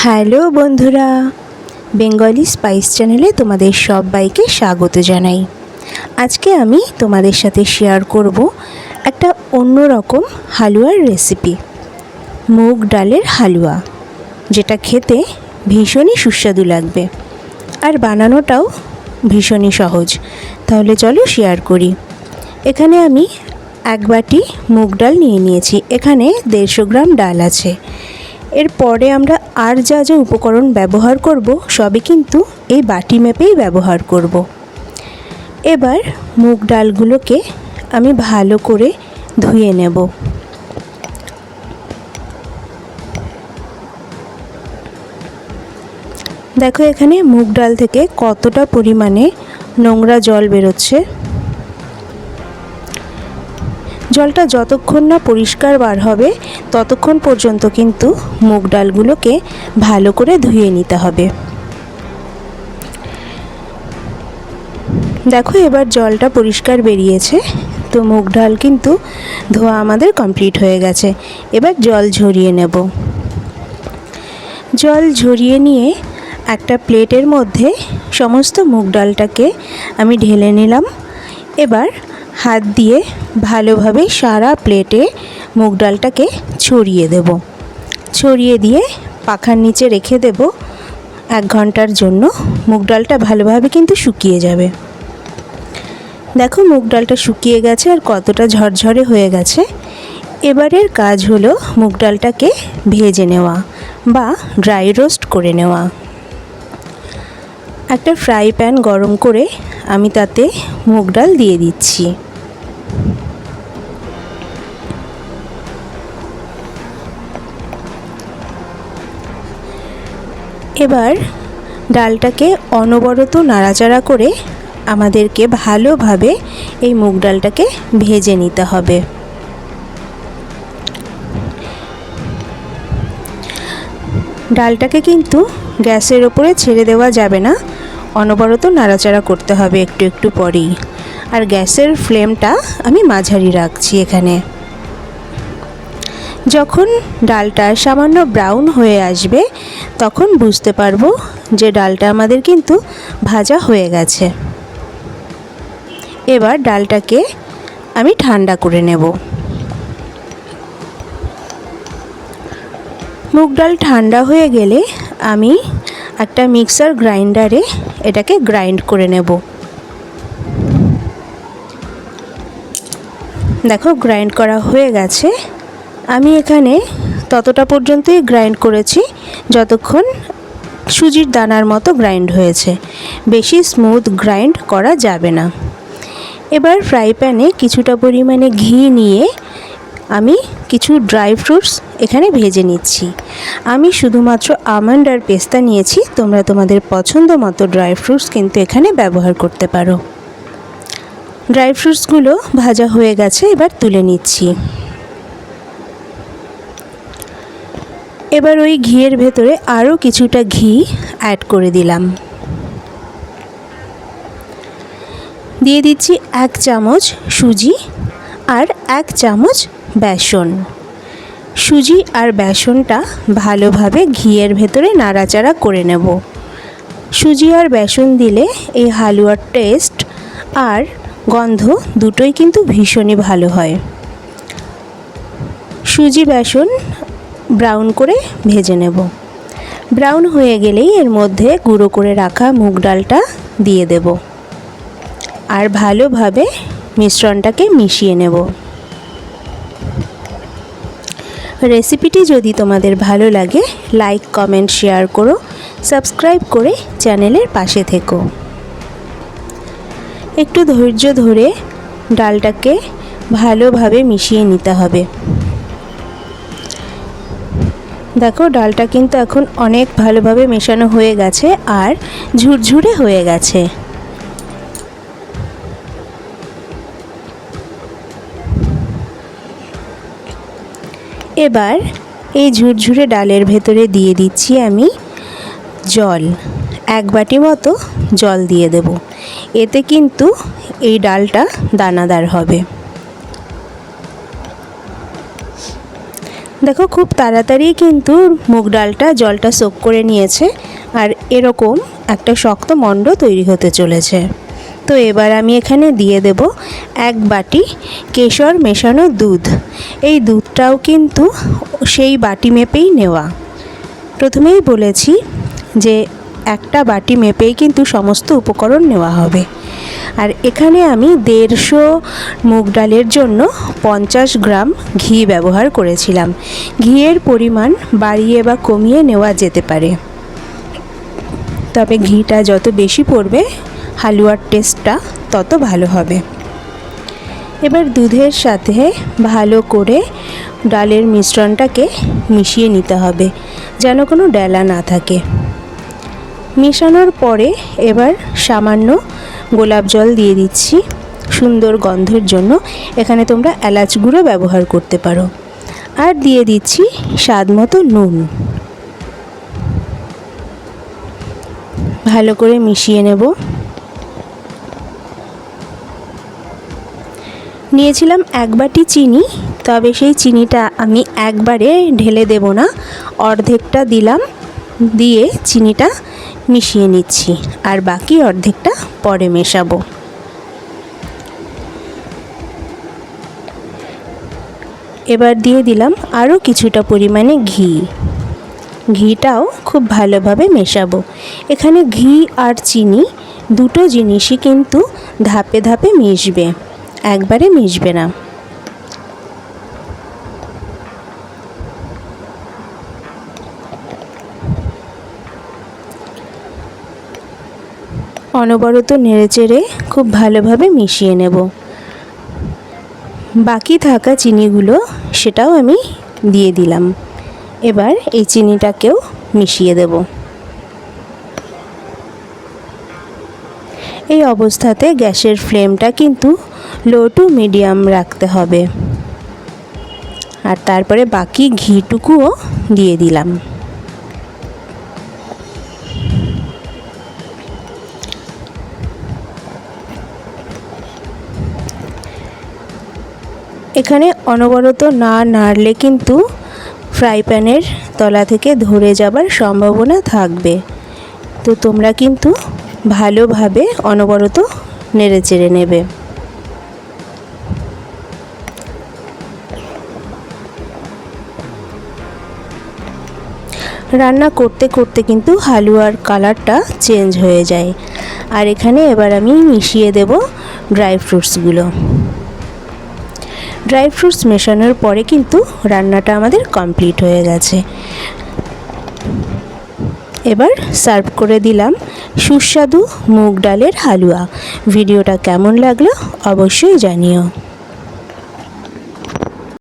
Hello বন্ধুরা, Bengali spice চ্যানেলে তোমাদের সবাইকে স্বাগত জানাই। আজকে আমি তোমাদের সাথে শেয়ার করব একটা অন্যরকম হালুয়ার রেসিপি, মুগ ডালের হালুয়া, যেটা খেতে ভীষণই সুস্বাদু লাগবে আর বানানোটাও ভীষণই সহজ। তাহলে চলো শেয়ার করি। এখানে আমি এক বাটি মুগ ডাল নিয়ে নিয়েছি। এখানে 150 গ্রাম ডাল আছে। এরপরে আমরা আর যা যা উপকরণ ব্যবহার করব সবই কিন্তু এই বাটি মেপেই ব্যবহার করব। এবার মুগ ডালগুলোকে আমি ভালো করে ধুয়ে নেব। দেখো এখানে মুগ ডাল থেকে কতটা পরিমাণে নোংরা জল বেরোচ্ছে। জলটা যতক্ষণ না পরিষ্কার বার হবে ততক্ষণ পর্যন্ত কিন্তু মুগ ডালগুলোকে ভালো করে ধুয়ে নিতে হবে। দেখো এবার জলটা পরিষ্কার বেরিয়েছে, তো মুগ ডাল কিন্তু ধোয়া আমাদের কমপ্লিট হয়ে গেছে। এবার জল ঝরিয়ে নেব। জল ঝরিয়ে নিয়ে একটা প্লেটের মধ্যে সমস্ত মুগ ডালটাকে আমি ঢেলে নিলাম। এবার হাত দিয়ে ভালোভাবে সারা প্লেটে মুগ ডালটাকে ছড়িয়ে দেব। ছড়িয়ে দিয়ে পাখার নিচে রেখে দেব 1 ঘন্টার জন্য। মুগ ডালটা ভালোভাবে কিন্তু শুকিয়ে যাবে। দেখো মুগ ডালটা শুকিয়ে গেছে আর কতটা ঝরঝরে হয়ে গেছে। এবারের কাজ হলো মুগ ডালটাকে ভেজে নেওয়া বা ড্রাই রোস্ট করে নেওয়া। একটা ফ্রাই প্যান গরম করে আমি তাতে মুগ ডাল দিয়ে দিচ্ছি। এবার ডালটাকে অনবরত নাড়াচাড়া করে আমাদেরকে ভালোভাবে এই মুগ ডালটাকে ভেজে নিতে হবে। ডালটাকে কিন্তু গ্যাসের ওপরে ছেড়ে দেওয়া যাবে না, অনবরত নাড়াচাড়া করতে হবে একটু একটু পরেই। আর গ্যাসের ফ্লেমটা আমি মাঝারি রাখছি এখানে। যখন ডালটা সামান্য ব্রাউন হয়ে আসবে তখন বুঝতে পারবো যে ডালটা আমাদের কিন্তু ভাজা হয়ে গেছে। এবার ডালটাকে আমি ঠান্ডা করে নেব। মুগ ডাল ঠান্ডা হয়ে গেলে আমি একটা মিক্সার গ্রাইন্ডারে এটাকে গ্রাইন্ড করে নেব। দেখো গ্রাইন্ড করা হয়ে গেছে। আমি এখানে ততটা পর্যন্তই গ্রাইন্ড করেছি যতক্ষণ সুজির দানার মতো গ্রাইন্ড হয়েছে। বেশি স্মুথ গ্রাইন্ড করা যাবে না। এবার ফ্রাই প্যানে কিছুটা পরিমাণে ঘি নিয়ে আমি কিছু ড্রাই ফ্রুটস এখানে ভেজে নিচ্ছি। আমি শুধুমাত্র আমন্ড আর পেস্তা নিয়েছি। তোমরা তোমাদের পছন্দ মতো ড্রাই ফ্রুটস কিন্তু এখানে ব্যবহার করতে পারো। ড্রাই ফ্রুটসগুলো ভাজা হয়ে গেছে, এবার তুলে নিচ্ছি। এবার ওই ঘিয়ের ভেতরে আরও কিছুটা ঘি অ্যাড করে দিলাম। দিয়ে দিচ্ছি 1 চামচ সুজি আর 1 চামচ বেসন। সুজি আর বেসনটা ভালোভাবে ঘিয়ের ভেতরে নাড়াচাড়া করে নেব। সুজি আর বেসন দিলে এই হালুয়ার টেস্ট আর গন্ধ দুটোই কিন্তু ভীষণই ভালো হয়। সুজি বেসন ব্রাউন করে ভেজে নেব। ব্রাউন হয়ে গেলেই এর মধ্যে গুঁড়ো করে রাখা মুগ ডালটা দিয়ে দেব আর ভালোভাবে মিশ্রণটাকে মিশিয়ে নেব। রেসিপিটি যদি তোমাদের ভালো লাগে লাইক, কমেন্ট, শেয়ার করো। সাবস্ক্রাইব করে চ্যানেলের পাশে থেকো। একটু ধৈর্য ধরে ডালটাকে ভালোভাবে মিশিয়ে নিতে হবে। দেখো ডালটা কিন্তু এখন অনেক ভালোভাবে মেশানো হয়ে গেছে আর ঝুরঝুরে হয়ে গেছে। এবার এই ঝুরঝুরে ডালের ভেতরে দিয়ে দিচ্ছি আমি জল। 1 বাটি মতো জল দিয়ে দেব। এতে কিন্তু এই ডালটা দানাদার হবে। দেখো খুব তাড়াতাড়ি কিন্তু মুগ ডালটা জলটা সোক করে নিয়েছে আর এরকম একটা শক্ত মণ্ড তৈরি হতে চলেছে। তো এবার আমি এখানে দিয়ে দেব 1 বাটি কেশর মেশানো দুধ। এই দুধটাও কিন্তু সেই বাটি মেপেই নেওয়া। প্রথমেই বলেছি যে একটা বাটি মেপেই কিন্তু সমস্ত উপকরণ নেওয়া হবে। আর এখানে আমি 150 মুগ ডালের জন্য 50 গ্রাম ঘি ব্যবহার করেছিলাম। ঘিয়ের পরিমাণ বাড়িয়ে বা কমিয়ে নেওয়া যেতে পারে, তবে ঘিটা যত বেশি পড়বে হালুয়ার টেস্টটা তত ভালো হবে। এবার দুধের সাথে ভালো করে ডালের মিশ্রণটাকে মিশিয়ে নিতে হবে, যেন কোনো ডেলা না থাকে। মেশানোর পরে এবার সামান্য গোলাপ জল দিয়ে দিচ্ছি সুন্দর গন্ধের জন্য। এখানে তোমরা এলাচ গুঁড়ো ব্যবহার করতে পারো। আর দিয়ে দিচ্ছি স্বাদ মতো নুন। ভালো করে মিশিয়ে নেব। নিয়েছিলাম 1 বাটি চিনি, তবে সেই চিনিটা আমি একবারে ঢেলে দেব না, অর্ধেকটা দিলাম, দিয়ে চিনিটা মিশিয়ে নিচ্ছি আর বাকি অর্ধেকটা পরে মেশাবো। এবার দিয়ে দিলাম আরও কিছুটা পরিমাণে ঘি। ঘিটাও খুব ভালোভাবে মেশাবো। এখানে ঘি আর চিনি দুটো জিনিসই কিন্তু ধাপে ধাপে মিশবে, একবারে মিশবে না। অনবরত নেড়েচেড়ে খুব ভালোভাবে মিশিয়ে নেব। বাকি থাকা চিনিগুলো সেটাও আমি দিয়ে দিলাম। এবার এই চিনিটাকেও মিশিয়ে দেব। এই অবস্থাতে গ্যাসের ফ্লেমটা কিন্তু লো টু মিডিয়াম রাখতে হবে। আর তারপরে বাকি ঘিটুকুও দিয়ে দিলাম। এখানে অনবরত না নাড়লে কিন্তু ফ্রাই প্যানের তলা থেকে ধরে যাবার সম্ভাবনা থাকবে। তো তোমরা কিন্তু ভালোভাবে অনবরত নেড়েচেড়ে নেবে। রান্না করতে করতে কিন্তু হালুয়ার কালারটা চেঞ্জ হয়ে যায়। আর এখানে এবার আমি মিশিয়ে দেব ড্রাই ফ্রুটসগুলো। ড্রাই ফ্রুটস মেশানোর পরে কিন্তু রান্নাটা আমাদের কমপ্লিট হয়ে গেছে। এবার সার্ভ করে দিলাম সুস্বাদু মুগ ডালের হালুয়া। ভিডিওটা কেমন লাগলো অবশ্যই জানিও।